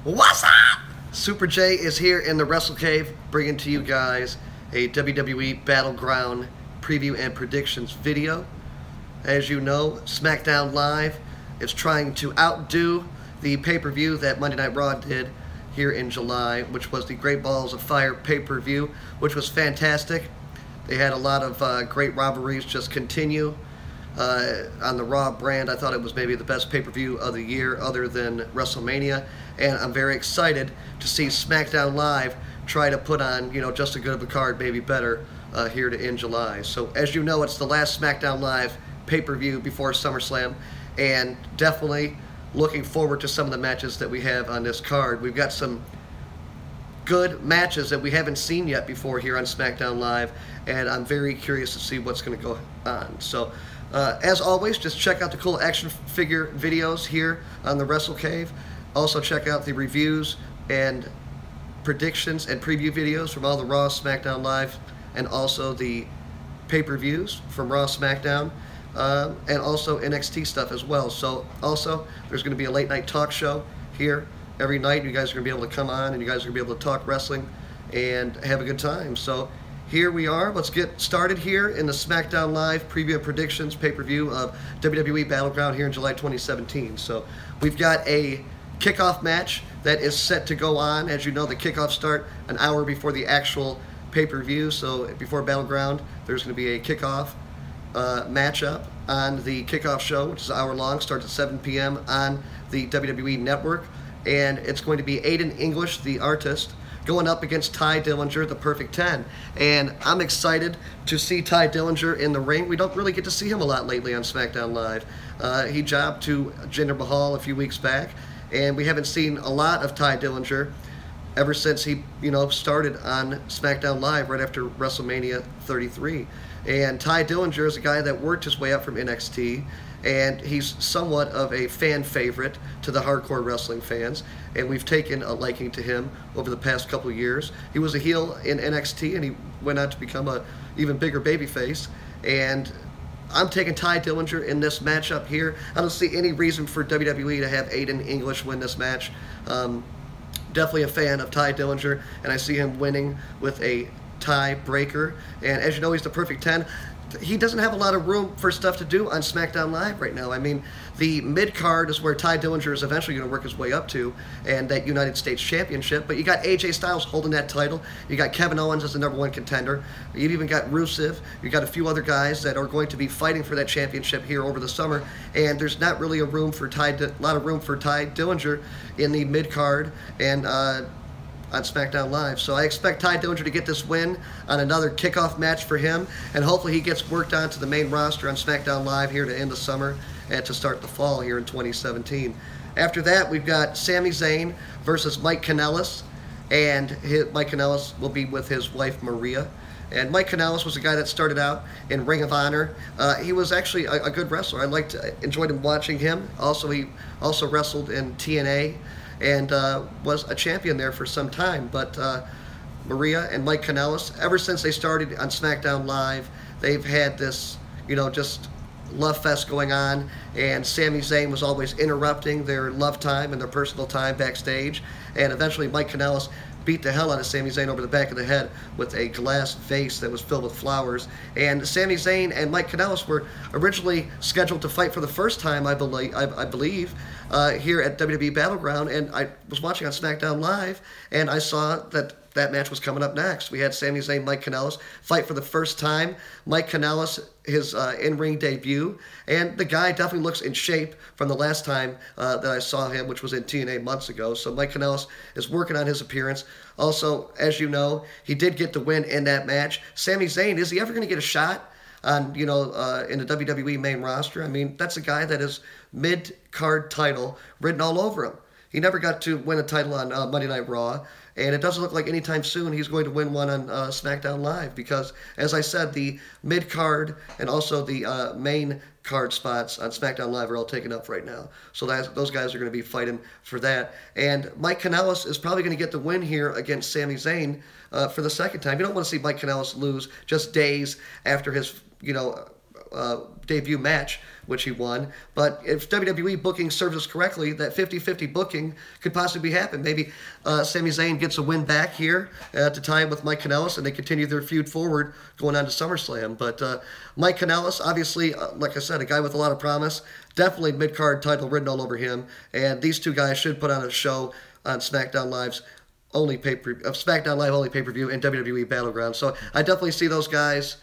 What's up? Super J is here in the Wrestle Cave, bringing to you guys a WWE Battleground preview and predictions video. As you know, SmackDown Live is trying to outdo the pay-per-view that Monday Night Raw did here in July, which was the Great Balls of Fire pay-per-view, which was fantastic. They had a lot of great rivalries just continue. On the Raw brand, I thought it was maybe the best pay-per-view of the year other than WrestleMania, and I'm very excited to see SmackDown Live try to put on, just as good of a card, maybe better, here in July. So as you know, it's the last SmackDown Live pay-per-view before SummerSlam, and definitely looking forward to some of the matches that we have on this card. We've got some good matches that we haven't seen yet before here on SmackDown Live, and I'm very curious to see what's going to go on. So as always, just check out the cool action figure videos here on the Wrestle Cave. Also check out the reviews and predictions and preview videos from all the Raw, SmackDown Live, and also the pay-per-views from Raw, SmackDown, and also NXT stuff as well. So also, there's going to be a late night talk show here every night. You guys are going to be able to come on, and you guys are going to be able to talk wrestling and have a good time. So here we are. Let's get started here in the SmackDown Live preview and predictions pay-per-view of WWE Battleground here in July 2017. So we've got a kickoff match that is set to go on. As you know, the kickoffs start an hour before the actual pay-per-view. So before Battleground, there's going to be a kickoff matchup on the kickoff show, which is an hour long, starts at 7 p.m. on the WWE Network. And it's going to be Aiden English, the artist, going up against Ty Dillinger, the Perfect 10. And I'm excited to see Ty Dillinger in the ring. We don't really get to see him a lot lately on SmackDown Live. He jobbed to Jinder Mahal a few weeks back, and we haven't seen a lot of Ty Dillinger ever since he, started on SmackDown Live right after WrestleMania 33. And Ty Dillinger is a guy that worked his way up from NXT, and he's somewhat of a fan favorite to the hardcore wrestling fans, and we've taken a liking to him over the past couple of years. He was a heel in NXT, and he went on to become a even bigger babyface, and I'm taking Ty Dillinger in this matchup here. I don't see any reason for WWE to have Aiden English win this match. Definitely a fan of Ty Dillinger, and I see him winning with a tie breaker. And as you know, he's the Perfect 10. He doesn't have a lot of room for stuff to do on SmackDown Live right now. I mean, the mid-card is where Ty Dillinger is eventually going to work his way up to, and that United States Championship. But you got AJ Styles holding that title. You got Kevin Owens as the #1 contender. You've even got Rusev. You got a few other guys that are going to be fighting for that championship here over the summer. And there's not really a lot of room for Ty Dillinger in the mid-card and on SmackDown Live. So I expect Ty Dillinger to get this win on another kickoff match for him, and hopefully he gets worked onto the main roster on SmackDown Live here to end the summer and to start the fall here in 2017. After that, we've got Sami Zayn versus Mike Kanellis, and Mike Kanellis will be with his wife Maria. And Mike Kanellis was a guy that started out in Ring of Honor. He was actually a good wrestler. Enjoyed him watching him. Also, he also wrestled in TNA, and was a champion there for some time. But Maria and Mike Kanellis, ever since they started on SmackDown Live, they've had this, just love fest going on, and Sami Zayn was always interrupting their love time and their personal time backstage, and eventually Mike Kanellis beat the hell out of Sami Zayn over the back of the head with a glass vase that was filled with flowers. And Sami Zayn and Mike Kanellis were originally scheduled to fight for the first time, I believe, here at WWE Battleground. And I was watching on SmackDown Live, and I saw that match was coming up next. We had Sami Zayn, Mike Kanellis fight for the first time. Mike Kanellis, his in-ring debut, and the guy definitely looks in shape from the last time that I saw him, which was in TNA months ago. So Mike Kanellis is working on his appearance. Also, as you know, he did get the win in that match. Sami Zayn, is he ever going to get a shot on, in the WWE main roster? I mean, that's a guy that is mid-card title written all over him. He never got to win a title on Monday Night Raw, and it doesn't look like anytime soon he's going to win one on SmackDown Live because, as I said, the mid-card and also the main card spots on SmackDown Live are all taken up right now. So those guys are going to be fighting for that. And Mike Kanellis is probably going to get the win here against Sami Zayn for the second time. You don't want to see Mike Kanellis lose just days after his, debut match, which he won. But if WWE booking serves us correctly, that 50-50 booking could possibly happen. Maybe Sami Zayn gets a win back here to tie him with Mike Kanellis, and they continue their feud forward going on to SummerSlam. But Mike Kanellis, obviously, like I said, a guy with a lot of promise. Definitely mid-card title written all over him. And these two guys should put on a show on SmackDown Live's SmackDown Live only pay-per-view and WWE Battleground. So I definitely see those guys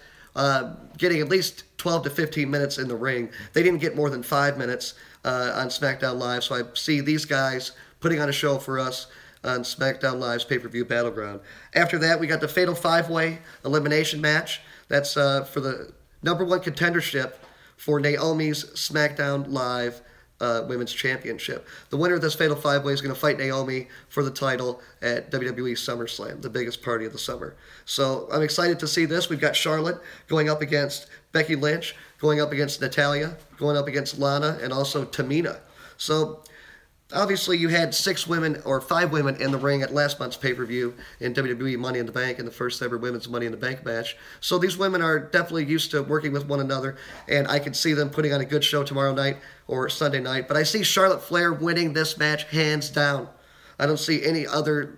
getting at least 12 to 15 minutes in the ring. They didn't get more than 5 minutes on SmackDown Live, so I see these guys putting on a show for us on SmackDown Live's pay-per-view Battleground. After that, we got the Fatal 5-Way Elimination match. That's for the #1 contendership for Naomi's SmackDown Live Women's Championship. The winner of this Fatal 5-Way is going to fight Naomi for the title at WWE SummerSlam, the biggest party of the summer. So I'm excited to see this. We've got Charlotte going up against Becky Lynch, going up against Natalya, going up against Lana, and also Tamina. So obviously you had 6 women or 5 women in the ring at last month's pay-per-view in WWE Money in the Bank in the first ever women's Money in the Bank match. So these women are definitely used to working with one another, and I can see them putting on a good show tomorrow night or Sunday night. But I see Charlotte Flair winning this match hands down. I don't see any other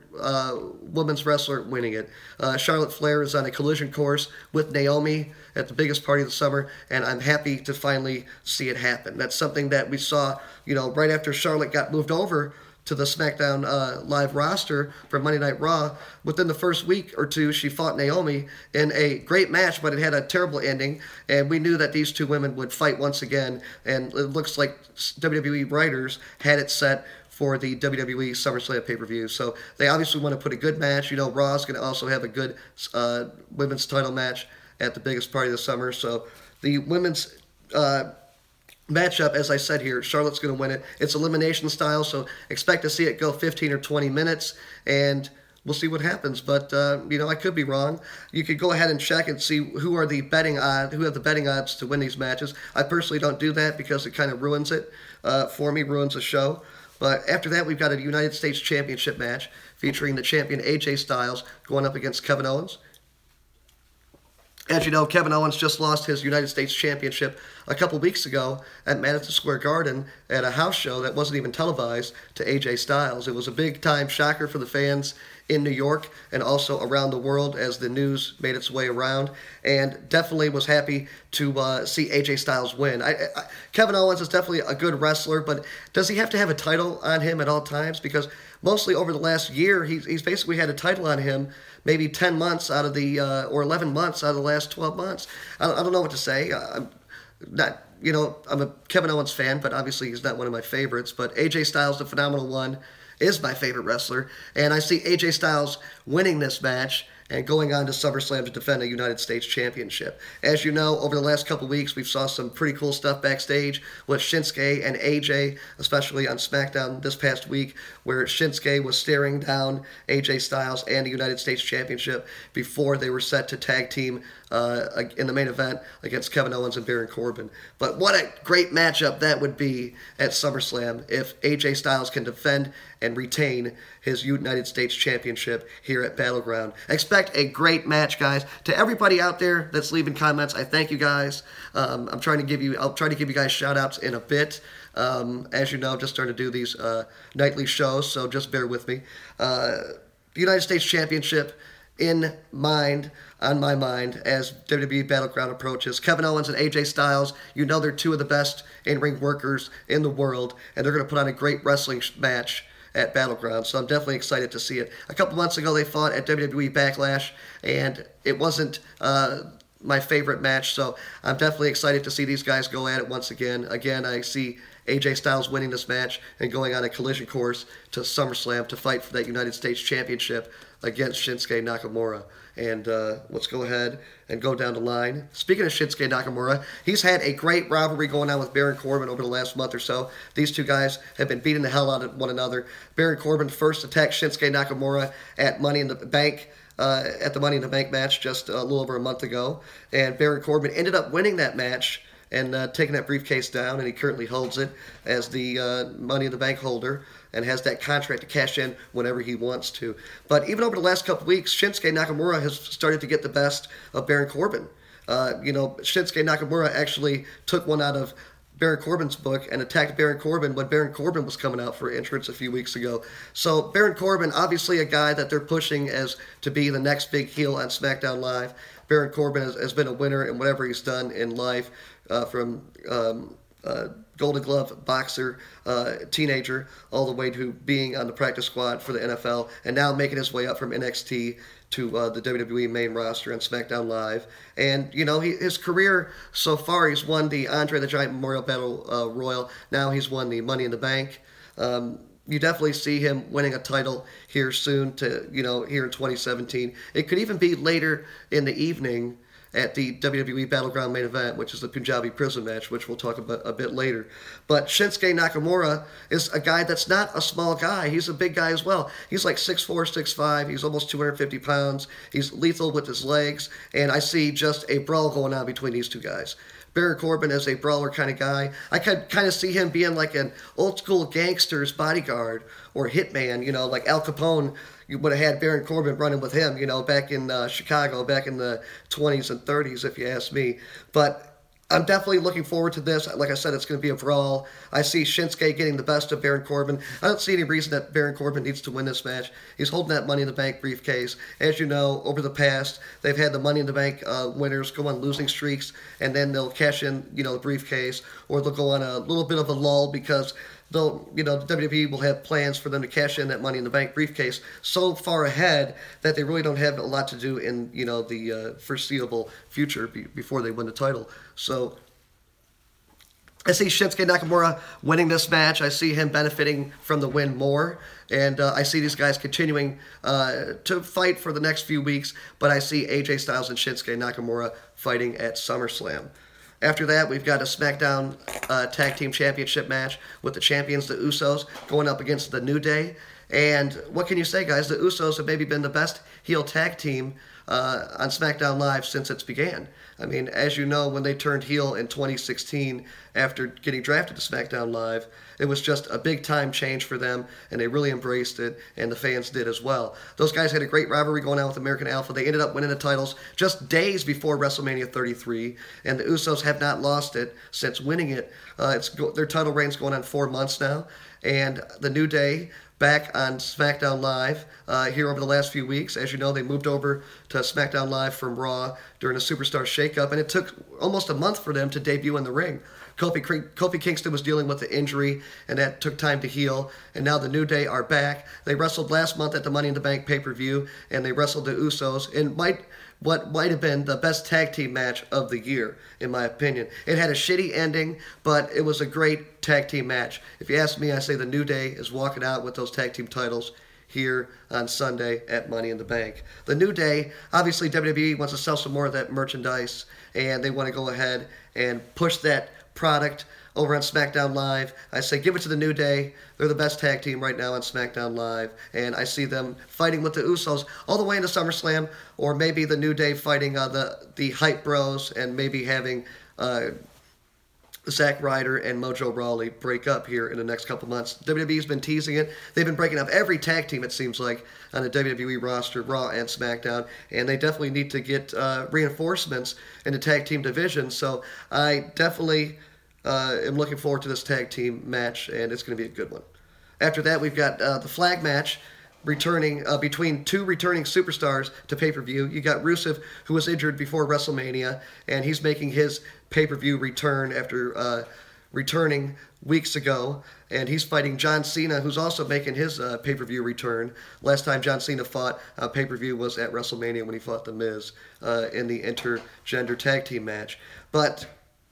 women's wrestler winning it. Charlotte Flair is on a collision course with Naomi at the biggest party of the summer, and I'm happy to finally see it happen. That's something that we saw, right after Charlotte got moved over to the SmackDown Live roster for Monday Night Raw. Within the first week or two, she fought Naomi in a great match, but it had a terrible ending, and we knew that these two women would fight once again, and it looks like WWE writers had it set for the WWE SummerSlam pay-per-view. So they obviously want to put a good match. Raw is going to also have a good women's title match at the biggest party of the summer. So the women's matchup, as I said here, Charlotte's going to win it. It's elimination style, so expect to see it go 15 or 20 minutes, and we'll see what happens. But I could be wrong. You could go ahead and check and see who have the betting odds to win these matches. I personally don't do that because it kind of ruins it for me, ruins the show. But after that, we've got a United States Championship match featuring the champion AJ Styles going up against Kevin Owens. As you know, Kevin Owens just lost his United States Championship a couple weeks ago at Madison Square Garden at a house show that wasn't even televised to AJ Styles. It was a big-time shocker for the fans in New York and also around the world as the news made its way around, and definitely was happy to see AJ Styles win. Kevin Owens is definitely a good wrestler, but does he have to have a title on him at all times? Because mostly over the last year, he's basically had a title on him maybe 10 months out of the, or 11 months out of the last 12 months. I don't know what to say. I'm a Kevin Owens fan, but obviously he's not one of my favorites. But AJ Styles, the phenomenal one, is my favorite wrestler. And I see AJ Styles winning this match and going on to SummerSlam to defend a United States Championship. As you know, over the last couple weeks, we've saw some pretty cool stuff backstage with Shinsuke and AJ, especially on SmackDown this past week, where Shinsuke was staring down AJ Styles and the United States Championship before they were set to tag team in the main event against Kevin Owens and Baron Corbin. But what a great matchup that would be at SummerSlam if AJ Styles can defend and retain his United States Championship here at Battleground. Expect a great match, guys. To everybody out there that's leaving comments, I thank you guys. I'll try to give you guys shout outs in a bit. As you know, I'm just starting to do these nightly shows, so just bear with me. The United States Championship on my mind as WWE Battleground approaches. Kevin Owens and AJ Styles, they're two of the best in-ring workers in the world, and they're going to put on a great wrestling match at Battleground, so I'm definitely excited to see it. A couple months ago, they fought at WWE Backlash, and it wasn't my favorite match, so I'm definitely excited to see these guys go at it once again. Again, I see AJ Styles winning this match and going on a collision course to SummerSlam to fight for that United States Championship against Shinsuke Nakamura. And let's go ahead and go down the line. Speaking of Shinsuke Nakamura, he's had a great rivalry going on with Baron Corbin over the last month or so. These two guys have been beating the hell out of one another. Baron Corbin first attacked Shinsuke Nakamura at Money in the Bank, at the Money in the Bank match just a little over a month ago. And Baron Corbin ended up winning that match and taking that briefcase down, and he currently holds it as the Money in the Bank holder and has that contract to cash in whenever he wants to. But even over the last couple weeks, Shinsuke Nakamura has started to get the best of Baron Corbin. Shinsuke Nakamura actually took one out of Baron Corbin's book and attacked Baron Corbin when Baron Corbin was coming out for entrance a few weeks ago. So Baron Corbin, obviously a guy that they're pushing as to be the next big heel on SmackDown Live. Baron Corbin has been a winner in whatever he's done in life, from Golden Glove boxer, teenager, all the way to being on the practice squad for the NFL, and now making his way up from NXT to the WWE main roster and SmackDown Live. And, his career so far, he's won the Andre the Giant Memorial Battle Royal. Now he's won the Money in the Bank. You definitely see him winning a title here soon here in 2017. It could even be later in the evening at the WWE Battleground main event, which is the Punjabi prison match, which we'll talk about a bit later. But Shinsuke Nakamura is a guy that's not a small guy. He's a big guy as well. He's like 6'4", 6'5". He's almost 250 pounds. He's lethal with his legs, and I see just a brawl going on between these two guys. Baron Corbin is a brawler kind of guy. I could kind of see him being like an old-school gangster's bodyguard or hitman, like Al Capone. You would have had Baron Corbin running with him, back in Chicago, back in the 20s and 30s, if you ask me. But I'm definitely looking forward to this. Like I said, it's going to be a brawl. I see Shinsuke getting the best of Baron Corbin. I don't see any reason that Baron Corbin needs to win this match. He's holding that Money in the Bank briefcase. As you know, over the past, they've had the Money in the Bank winners go on losing streaks, and then they'll cash in, the briefcase, or they'll go on a little bit of a lull because the WWE will have plans for them to cash in that Money in the Bank briefcase so far ahead that they really don't have a lot to do in, the foreseeable future before they win the title. So I see Shinsuke Nakamura winning this match. I see him benefiting from the win more. And I see these guys continuing to fight for the next few weeks. But I see AJ Styles and Shinsuke Nakamura fighting at SummerSlam. After that, we've got a SmackDown Tag Team Championship match with the champions, the Usos, going up against the New Day. And what can you say, guys? The Usos have maybe been the best heel tag team on SmackDown Live since its began. I mean, as you know, when they turned heel in 2016 after getting drafted to SmackDown Live, it was just a big-time change for them, and they really embraced it, and the fans did as well. Those guys had a great rivalry going on with American Alpha. They ended up winning the titles just days before WrestleMania 33, and the Usos have not lost it since winning it. Their title reign's going on 4 months now, and the New Day back on SmackDown Live here over the last few weeks. As you know, they moved over to SmackDown Live from Raw during a Superstar shakeup, and it took almost a month for them to debut in the ring. Kofi Kingston was dealing with the injury, and that took time to heal, and now the New Day are back. They wrestled last month at the Money in the Bank pay-per-view, and they wrestled the Usos in what might have been the best tag team match of the year, in my opinion. It had a shitty ending, but it was a great tag team match. If you ask me, I say the New Day is walking out with those tag team titles here on Sunday at Money in the Bank. The New Day, obviously WWE wants to sell some more of that merchandise, and they want to go ahead and push that product over on SmackDown Live. I say give it to the New Day. They're the best tag team right now on SmackDown Live, and I see them fighting with the Usos all the way into SummerSlam, or maybe the New Day fighting the Hype Bros, and maybe having Zack Ryder and Mojo Rawley break up here in the next couple months. WWE's been teasing it. They've been breaking up every tag team, it seems like, on the WWE roster, Raw and SmackDown, and they definitely need to get reinforcements in the tag team division. So I definitely am looking forward to this tag team match, and it's going to be a good one. After that, we've got the flag match returning between two returning superstars to pay-per-view. You got Rusev, who was injured before WrestleMania, and he's making his pay-per-view return after returning weeks ago, and he's fighting John Cena, who's also making his pay-per-view return. Last time John Cena fought pay-per-view was at WrestleMania when he fought The Miz in the intergender tag team match. But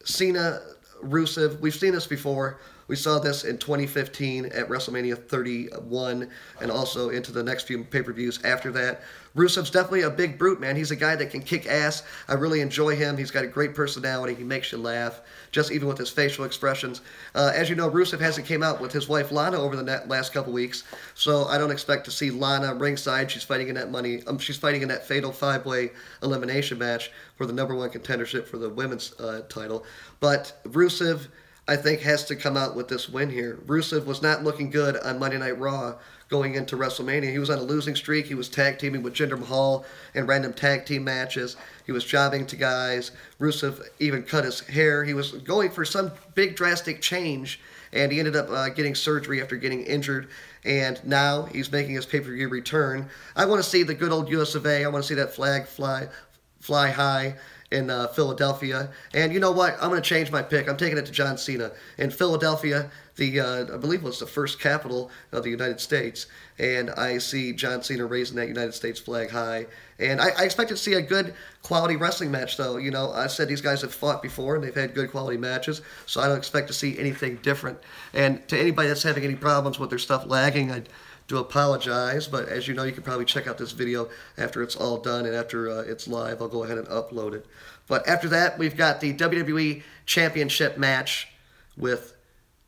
Cena, Rusev, we've seen this before. We saw this in 2015 at WrestleMania 31 and also into the next few pay-per-views after that. Rusev's definitely a big brute, man. He's a guy that can kick ass. I really enjoy him. He's got a great personality. He makes you laugh, just even with his facial expressions. As you know, Rusev hasn't came out with his wife Lana over the last couple weeks, so I don't expect to see Lana ringside. She's fighting in that she's fighting in that fatal 5-way elimination match for the #1 contendership for the women's title. But Rusev, I think, has to come out with this win here. Rusev was not looking good on Monday Night Raw going into WrestleMania. He was on a losing streak. He was tag teaming with Jinder Mahal in random tag team matches. He was jobbing to guys. Rusev even cut his hair. He was going for some big drastic change, and he ended up getting surgery after getting injured. And now he's making his pay-per-view return. I want to see the good old US of A. I want to see that flag fly high in Philadelphia. And you know what? I'm going to change my pick. I'm taking it to John Cena. In Philadelphia, I believe it was the first capital of the United States. And I see John Cena raising that United States flag high. And I expect to see a good quality wrestling match, though. You know, I said these guys have fought before, and they've had good quality matches, so I don't expect to see anything different. And to anybody that's having any problems with their stuff lagging, I do apologize, but as you know, you can probably check out this video after it's all done, and after it's live, I'll go ahead and upload it. But after that, we've got the WWE Championship match with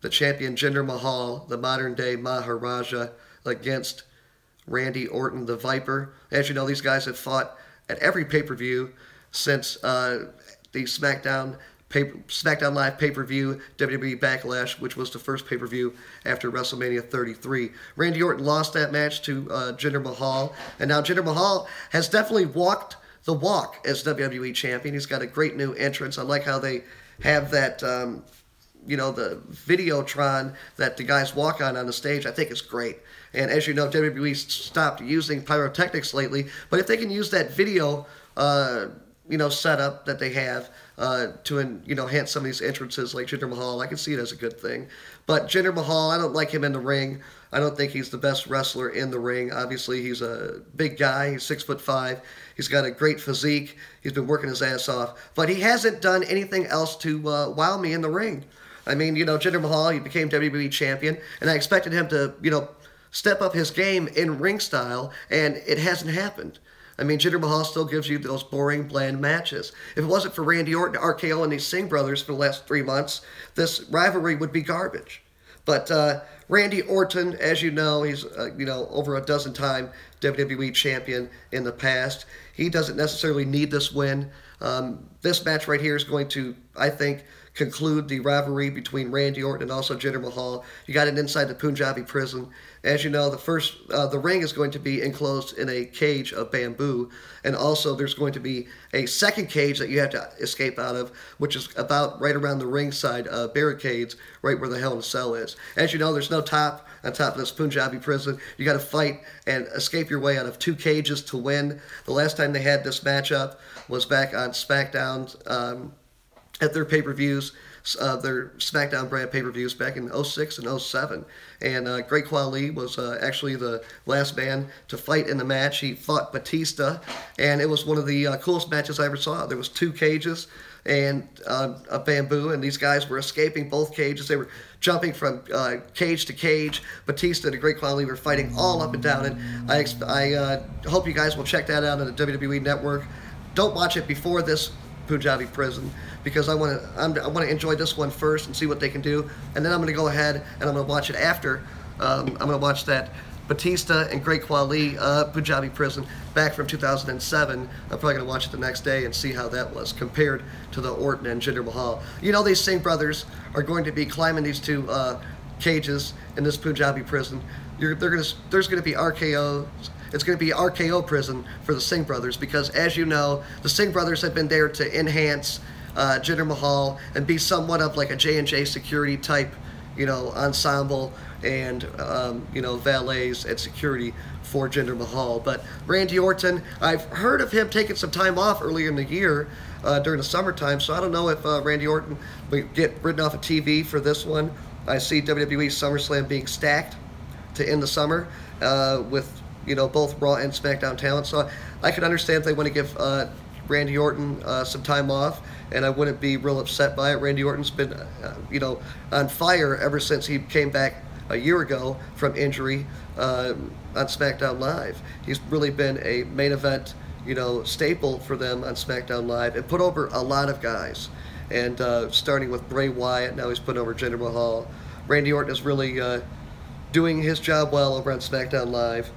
the champion Jinder Mahal, the modern-day Maharaja, against Randy Orton, the Viper. As you know, these guys have fought at every pay-per-view since the SmackDown Live pay-per-view, WWE Backlash, which was the first pay-per-view after WrestleMania 33. Randy Orton lost that match to Jinder Mahal, and now Jinder Mahal has definitely walked the walk as WWE Champion. He's got a great new entrance. I like how they have that, you know, the Videotron that the guys walk on the stage. I think it's great. And as you know, WWE stopped using pyrotechnics lately, but if they can use that video, you know, setup that they have to, you know, enhance some of these entrances like Jinder Mahal, I can see it as a good thing. But Jinder Mahal, I don't like him in the ring. I don't think he's the best wrestler in the ring. Obviously, he's a big guy. He's 6'5". He's got a great physique. He's been working his ass off. But he hasn't done anything else to wow me in the ring. I mean, you know, Jinder Mahal, he became WWE Champion, and I expected him to, you know, step up his game in ring style, and it hasn't happened. I mean, Jinder Mahal still gives you those boring, bland matches. If it wasn't for Randy Orton, RKO, and these Singh brothers for the last 3 months, this rivalry would be garbage. But Randy Orton, as you know, he's, you know, over a dozen-time WWE champion in the past. He doesn't necessarily need this win. This match right here is going to, I think, conclude the rivalry between Randy Orton and also Jinder Mahal. You got it inside the Punjabi prison. As you know, the ring is going to be enclosed in a cage of bamboo, and also there's going to be a second cage that you have to escape out of, which is about right around the ringside barricades, right where the Hell in a Cell is. As you know, there's no top on top of this Punjabi prison. You got to fight and escape your way out of 2 cages to win. The last time they had this matchup was back on SmackDown. At their pay-per-views, their SmackDown brand pay-per-views back in 06 and 07. And Great Khali was actually the last man to fight in the match. He fought Batista, and it was one of the coolest matches I ever saw. There was 2 cages and a bamboo, and these guys were escaping both cages. They were jumping from cage to cage. Batista and the Great Khali were fighting all up and down, and I hope you guys will check that out on the WWE Network. Don't watch it before this Punjabi prison, because I want to enjoy this one first and see what they can do, and then I'm going to go ahead and I'm going to watch it after. I'm going to watch that Batista and Great Khali Punjabi prison back from 2007. I'm probably going to watch it the next day and see how that was compared to the Orton and Jinder Mahal. You know, these Singh brothers are going to be climbing these 2 cages in this Punjabi prison. There's going to be RKOs. It's going to be RKO prison for the Singh brothers, because, as you know, the Singh brothers have been there to enhance Jinder Mahal and be somewhat of like a J&J security type, you know, ensemble and, you know, valets and security for Jinder Mahal. But Randy Orton, I've heard of him taking some time off earlier in the year during the summertime, so I don't know if Randy Orton will get written off of TV for this one. I see WWE SummerSlam being stacked to end the summer with, you know, both Raw and SmackDown talent. So I could understand if they want to give Randy Orton some time off, and I wouldn't be real upset by it. Randy Orton's been, you know, on fire ever since he came back a year ago from injury on SmackDown Live. He's really been a main event, you know, staple for them on SmackDown Live, and put over a lot of guys. And starting with Bray Wyatt, now he's put over Jinder Mahal. Randy Orton is really doing his job well over on SmackDown Live.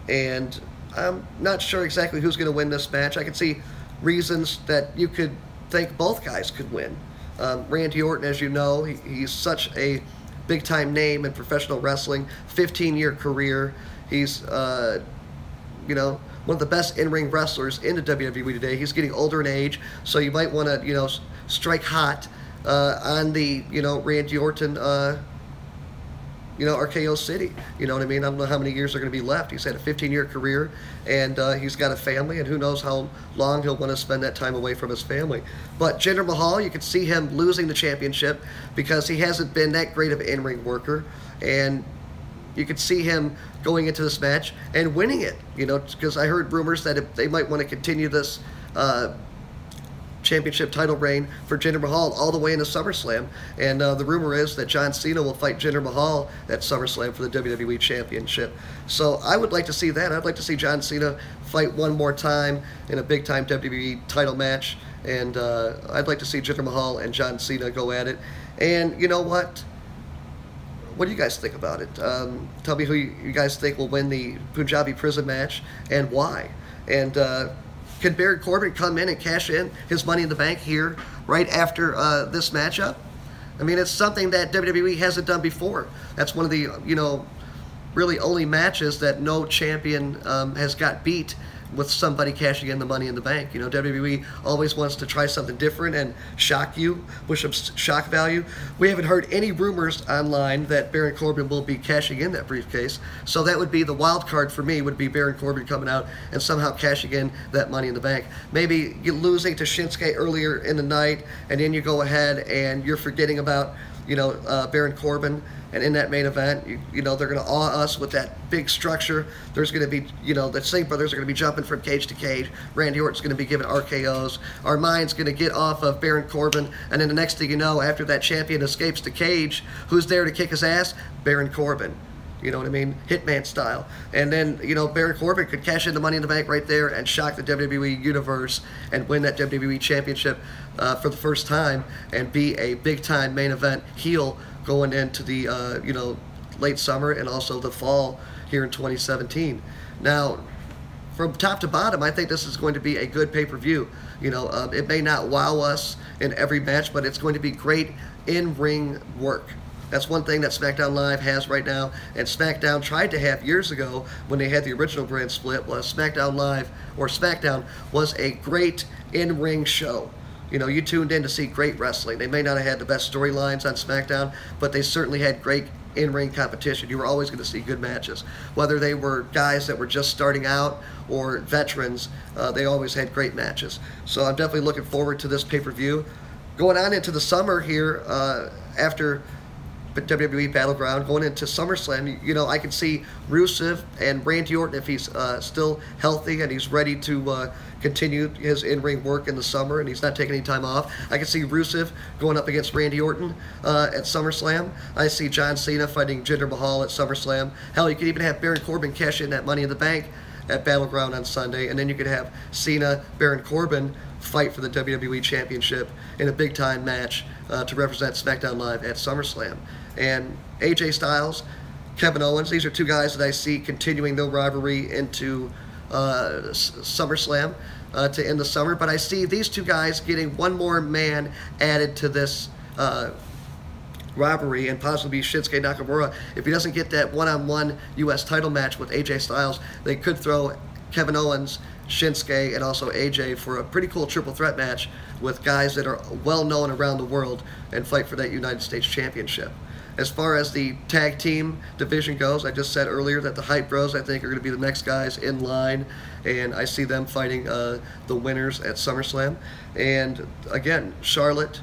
And I'm not sure exactly who's going to win this match. I can see reasons that you could think both guys could win. Randy Orton, as you know, he's such a big-time name in professional wrestling, 15-year career. He's you know, one of the best in-ring wrestlers in the WWE today. He's getting older in age, so you might want to, strike hot on the, Randy Orton, RKO City. You know what I mean? I don't know how many years are going to be left. He's had a 15-year career, and he's got a family, and who knows how long he'll want to spend that time away from his family. But Jinder Mahal, you could see him losing the championship because he hasn't been that great of an in-ring worker, and you could see him going into this match and winning it, because I heard rumors that if they might want to continue this championship title reign for Jinder Mahal all the way into SummerSlam. And the rumor is that John Cena will fight Jinder Mahal at SummerSlam for the WWE Championship. So I would like to see that. I'd like to see John Cena fight one more time in a big-time WWE title match. And I'd like to see Jinder Mahal and John Cena go at it. And you know what? What do you guys think about it? Tell me who you guys think will win the Punjabi prison match and why. And can Baron Corbin come in and cash in his Money in the Bank here right after this matchup? I mean, it's something that WWE hasn't done before. That's one of the, really only matches that no champion has got beat with somebody cashing in the Money in the Bank. WWE always wants to try something different and shock you with some shock value. We haven't heard any rumors online that Baron Corbin will be cashing in that briefcase. So that would be the wild card for me, would be Baron Corbin coming out and somehow cashing in that Money in the Bank. Maybe you're losing to Shinsuke earlier in the night, and then you go ahead and you're forgetting about Baron Corbin, and in that main event, they're going to awe us with that big structure. There's going to be, the Singh brothers are going to be jumping from cage to cage. Randy Orton's going to be giving RKOs. Our mind's going to get off of Baron Corbin, and then the next thing you know, after that champion escapes the cage, who's there to kick his ass? Baron Corbin. You know what I mean? Hitman style. And then, Baron Corbin could cash in the Money in the Bank right there and shock the WWE Universe and win that WWE Championship for the first time and be a big-time main event heel going into the, late summer and also the fall here in 2017. Now, from top to bottom, I think this is going to be a good pay-per-view. It may not wow us in every match, but it's going to be great in-ring work. That's one thing that SmackDown Live has right now, and SmackDown tried to have years ago when they had the original brand split. Was SmackDown Live, or SmackDown, was a great in-ring show. You tuned in to see great wrestling. They may not have had the best storylines on SmackDown, but they certainly had great in-ring competition. You were always going to see good matches. Whether they were guys that were just starting out or veterans, they always had great matches. So I'm definitely looking forward to this pay-per-view. Going on into the summer here, after WWE Battleground, going into SummerSlam, I can see Rusev and Randy Orton, if he's still healthy and he's ready to continue his in-ring work in the summer and he's not taking any time off. I can see Rusev going up against Randy Orton at SummerSlam. I see John Cena fighting Jinder Mahal at SummerSlam. Hell, you could even have Baron Corbin cash in that Money in the Bank at Battleground on Sunday, and then you could have Cena, Baron Corbin fight for the WWE Championship in a big-time match to represent SmackDown Live at SummerSlam. And AJ Styles, Kevin Owens, these are two guys that I see continuing their rivalry into SummerSlam to end the summer. But I see these two guys getting one more man added to this rivalry, and possibly Shinsuke Nakamura. If he doesn't get that one-on-one U.S. title match with AJ Styles, they could throw Kevin Owens, Shinsuke, and also AJ for a pretty cool triple threat match with guys that are well known around the world and fight for that United States Championship. As far as the tag team division goes, I just said earlier that the Hype Bros, I think, are going to be the next guys in line, and I see them fighting the winners at SummerSlam. And again, Charlotte,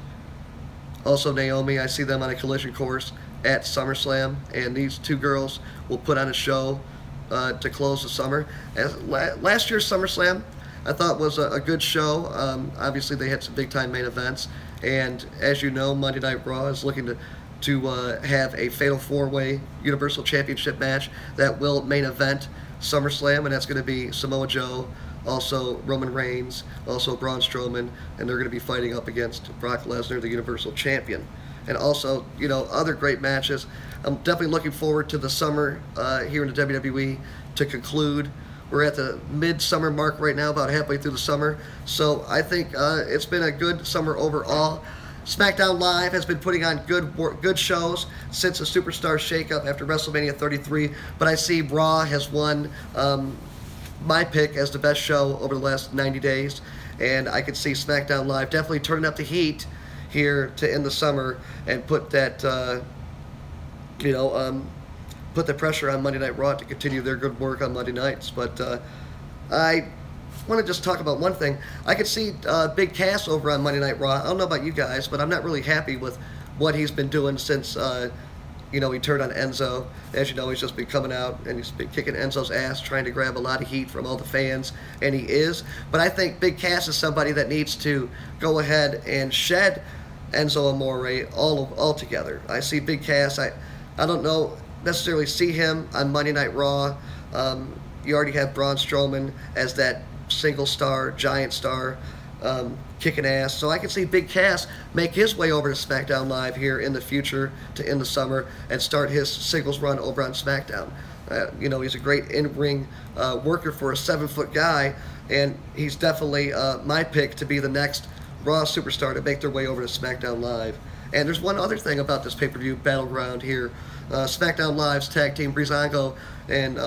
also Naomi, I see them on a collision course at SummerSlam, and these two girls will put on a show to close the summer. Last year's SummerSlam, I thought was a good show. Obviously, they had some big-time main events, and as you know, Monday Night Raw is looking to have a Fatal 4-Way Universal Championship match that will main event SummerSlam, and that's going to be Samoa Joe, also Roman Reigns, also Braun Strowman, and they're going to be fighting up against Brock Lesnar, the Universal Champion. And also, other great matches. I'm definitely looking forward to the summer here in the WWE to conclude. We're at the mid-summer mark right now, about halfway through the summer. So I think it's been a good summer overall. SmackDown Live has been putting on good shows since the Superstar shakeup after WrestleMania 33, but I see Raw has won my pick as the best show over the last 90 days, and I could see SmackDown Live definitely turning up the heat here to end the summer and put that, put the pressure on Monday Night Raw to continue their good work on Monday nights. But I want to just talk about one thing. I could see Big Cass over on Monday Night Raw. I don't know about you guys, but I'm not really happy with what he's been doing since, he turned on Enzo. As you know, he's just been coming out and he's been kicking Enzo's ass, trying to grab a lot of heat from all the fans, and he is. But I think Big Cass is somebody that needs to go ahead and shed Enzo Amore altogether. I see Big Cass. I don't know necessarily see him on Monday Night Raw. You already have Braun Strowman as that single star, giant star, kicking ass. So I can see Big Cass make his way over to SmackDown Live here in the future to end the summer and start his singles run over on SmackDown. He's a great in-ring worker for a 7-foot guy, and he's definitely my pick to be the next Raw superstar to make their way over to SmackDown Live. And there's one other thing about this pay-per-view Battleground here. SmackDown Live's tag team Breezango and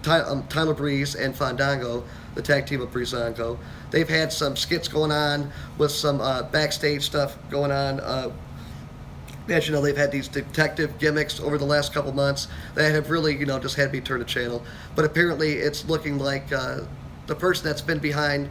Tyler Breeze and Fandango, the tag team of Breezango, they've had some skits going on with some backstage stuff going on. As you know, they've had these detective gimmicks over the last couple months that have really, just had me turn the channel. But apparently it's looking like the person that's been behind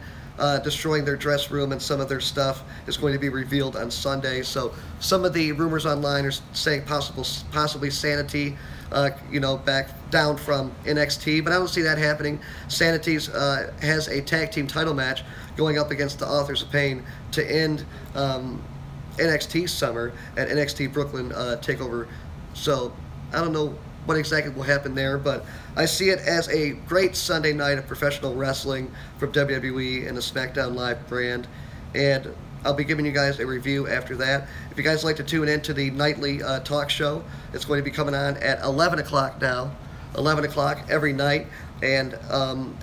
destroying their dress room and some of their stuff is going to be revealed on Sunday. So some of the rumors online are saying possibly Sanity, back down from NXT, but I don't see that happening. Sanity's has a tag team title match going up against the Authors of Pain to end NXT summer at NXT Brooklyn TakeOver. So I don't know what exactly will happen there, but I see it as a great Sunday night of professional wrestling from WWE and the SmackDown Live brand, and I'll be giving you guys a review after that. If you guys like to tune in to the nightly talk show, it's going to be coming on at 11 o'clock now, 11 o'clock every night, and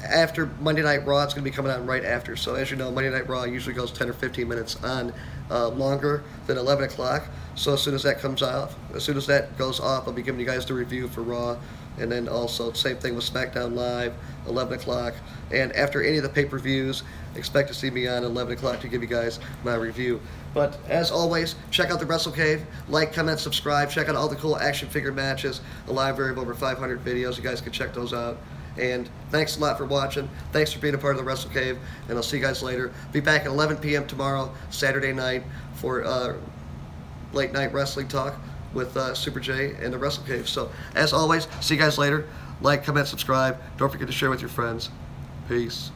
after Monday Night Raw, it's going to be coming on right after. So as you know, Monday Night Raw usually goes 10 or 15 minutes on longer than 11 o'clock. So as soon as that comes off, as soon as that goes off, I'll be giving you guys the review for Raw. And then also, same thing with SmackDown Live, 11 o'clock. And after any of the pay-per-views, expect to see me on 11 o'clock to give you guys my review. But as always, check out the Wrestle Cave. Like, comment, subscribe. Check out all the cool action figure matches. A library of over 500 videos. You guys can check those out. And thanks a lot for watching. Thanks for being a part of the Wrestle Cave. And I'll see you guys later. Be back at 11 p.m. tomorrow, Saturday night, for late night wrestling talk with Super J and the Wrestle Cave. So, as always, see you guys later. Like, comment, subscribe. Don't forget to share with your friends. Peace.